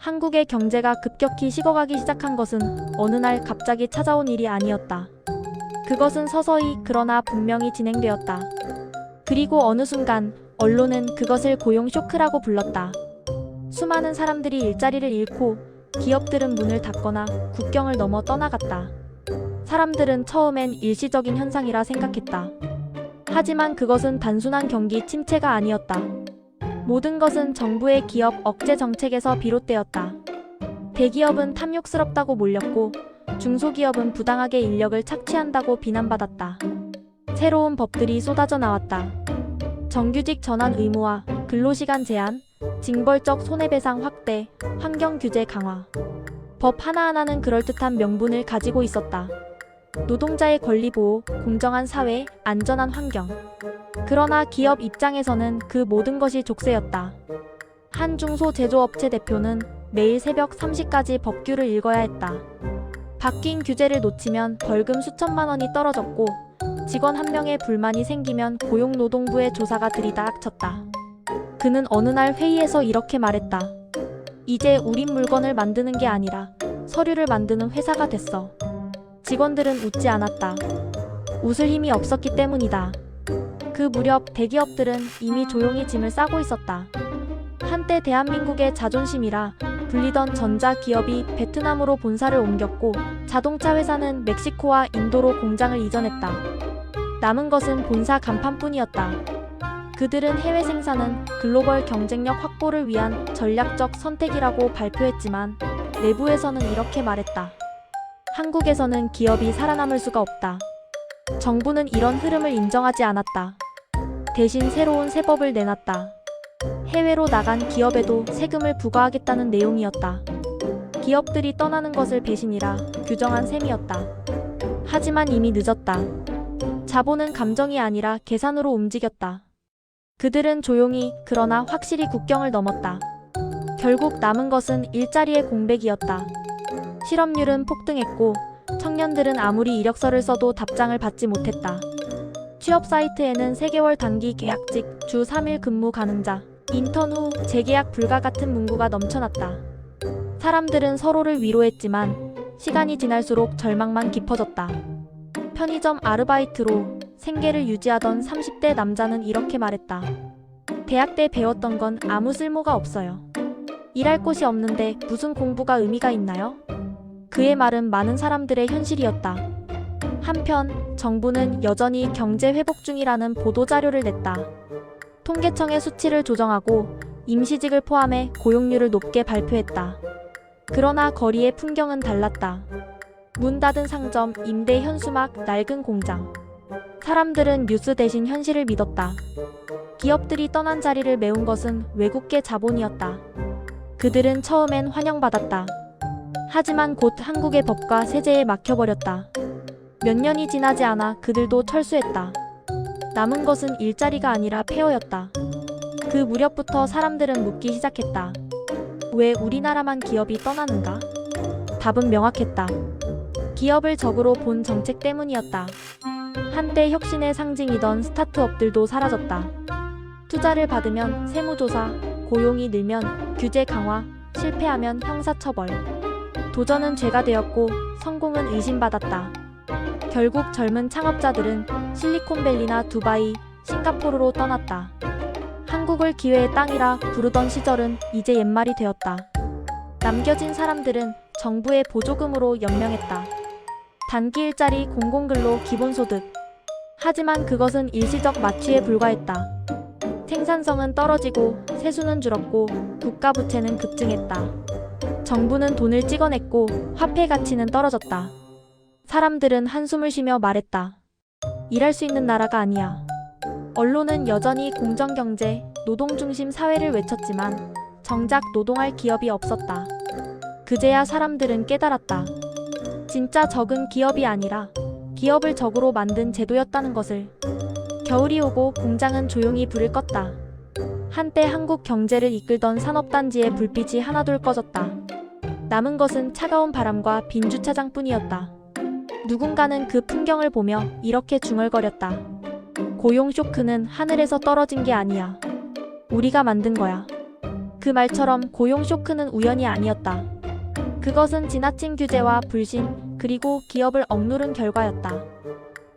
한국의 경제가 급격히 식어가기 시작한 것은 어느 날 갑자기 찾아온 일이 아니었다. 그것은 서서히 그러나 분명히 진행되었다. 그리고 어느 순간 언론은 그것을 고용 쇼크라고 불렀다. 수많은 사람들이 일자리를 잃고 기업들은 문을 닫거나 국경을 넘어 떠나갔다. 사람들은 처음엔 일시적인 현상이라 생각했다. 하지만 그것은 단순한 경기 침체가 아니었다. 모든 것은 정부의 기업 억제 정책에서 비롯되었다. 대기업은 탐욕스럽다고 몰렸고 중소기업은 부당하게 인력을 착취한다고 비난받았다. 새로운 법들이 쏟아져 나왔다. 정규직 전환 의무화, 근로시간 제한, 징벌적 손해배상 확대, 환경규제 강화. 법 하나하나는 그럴듯한 명분을 가지고 있었다. 노동자의 권리 보호, 공정한 사회, 안전한 환경. 그러나 기업 입장에서는 그 모든 것이 족쇄였다. 한 중소제조업체 대표는 매일 새벽 3시까지 법규를 읽어야 했다. 바뀐 규제를 놓치면 벌금 수천만 원이 떨어졌고 직원 한 명의 불만이 생기면 고용노동부의 조사가 들이닥쳤다. 그는 어느 날 회의에서 이렇게 말했다. 이제 우린 물건을 만드는 게 아니라 서류를 만드는 회사가 됐어. 직원들은 웃지 않았다. 웃을 힘이 없었기 때문이다. 그 무렵 대기업들은 이미 조용히 짐을 싸고 있었다. 한때 대한민국의 자존심이라 불리던 전자기업이 베트남으로 본사를 옮겼고 자동차 회사는 멕시코와 인도로 공장을 이전했다. 남은 것은 본사 간판뿐이었다. 그들은 해외 생산은 글로벌 경쟁력 확보를 위한 전략적 선택이라고 발표했지만 내부에서는 이렇게 말했다. 한국에서는 기업이 살아남을 수가 없다. 정부는 이런 흐름을 인정하지 않았다. 대신 새로운 세법을 내놨다. 해외로 나간 기업에도 세금을 부과하겠다는 내용이었다. 기업들이 떠나는 것을 배신이라 규정한 셈이었다. 하지만 이미 늦었다. 자본은 감정이 아니라 계산으로 움직였다. 그들은 조용히 그러나 확실히 국경을 넘었다. 결국 남은 것은 일자리의 공백이었다. 실업률은 폭등했고 청년들은 아무리 이력서를 써도 답장을 받지 못했다. 취업 사이트에는 3개월 단기 계약직, 주 3일 근무 가능자, 인턴 후 재계약 불가 같은 문구가 넘쳐났다. 사람들은 서로를 위로했지만 시간이 지날수록 절망만 깊어졌다. 편의점 아르바이트로 생계를 유지하던 30대 남자는 이렇게 말했다. 대학 때 배웠던 건 아무 쓸모가 없어요. 일할 곳이 없는데 무슨 공부가 의미가 있나요? 그의 말은 많은 사람들의 현실이었다. 한편 정부는 여전히 경제 회복 중이라는 보도자료를 냈다. 통계청의 수치를 조정하고 임시직을 포함해 고용률을 높게 발표했다. 그러나 거리의 풍경은 달랐다. 문 닫은 상점, 임대 현수막, 낡은 공장. 사람들은 뉴스 대신 현실을 믿었다. 기업들이 떠난 자리를 메운 것은 외국계 자본이었다. 그들은 처음엔 환영받았다. 하지만 곧 한국의 법과 세제에 막혀버렸다. 몇 년이 지나지 않아 그들도 철수했다. 남은 것은 일자리가 아니라 폐허였다. 그 무렵부터 사람들은 묻기 시작했다. 왜 우리나라만 기업이 떠나는가? 답은 명확했다. 기업을 적으로 본 정책 때문이었다. 한때 혁신의 상징이던 스타트업들도 사라졌다. 투자를 받으면 세무조사, 고용이 늘면 규제 강화, 실패하면 형사처벌. 도전은 죄가 되었고 성공은 의심받았다. 결국 젊은 창업자들은 실리콘밸리나 두바이, 싱가포르로 떠났다. 한국을 기회의 땅이라 부르던 시절은 이제 옛말이 되었다. 남겨진 사람들은 정부의 보조금으로 연명했다. 단기 일자리, 공공근로, 기본소득. 하지만 그것은 일시적 마취에 불과했다. 생산성은 떨어지고 세수는 줄었고 국가 부채는 급증했다. 정부는 돈을 찍어냈고 화폐 가치는 떨어졌다. 사람들은 한숨을 쉬며 말했다. 일할 수 있는 나라가 아니야. 언론은 여전히 공정경제, 노동중심 사회를 외쳤지만 정작 노동할 기업이 없었다. 그제야 사람들은 깨달았다. 진짜 적은 기업이 아니라 기업을 적으로 만든 제도였다는 것을. 겨울이 오고 공장은 조용히 불을 껐다. 한때 한국 경제를 이끌던 산업단지의 불빛이 하나둘 꺼졌다. 남은 것은 차가운 바람과 빈 주차장뿐이었다. 누군가는 그 풍경을 보며 이렇게 중얼거렸다. 고용 쇼크는 하늘에서 떨어진 게 아니야. 우리가 만든 거야. 그 말처럼 고용 쇼크는 우연이 아니었다. 그것은 지나친 규제와 불신, 그리고 기업을 억누른 결과였다.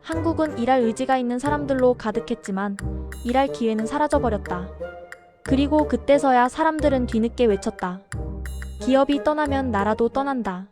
한국은 일할 의지가 있는 사람들로 가득했지만 일할 기회는 사라져버렸다. 그리고 그때서야 사람들은 뒤늦게 외쳤다. 기업이 떠나면 나라도 떠난다.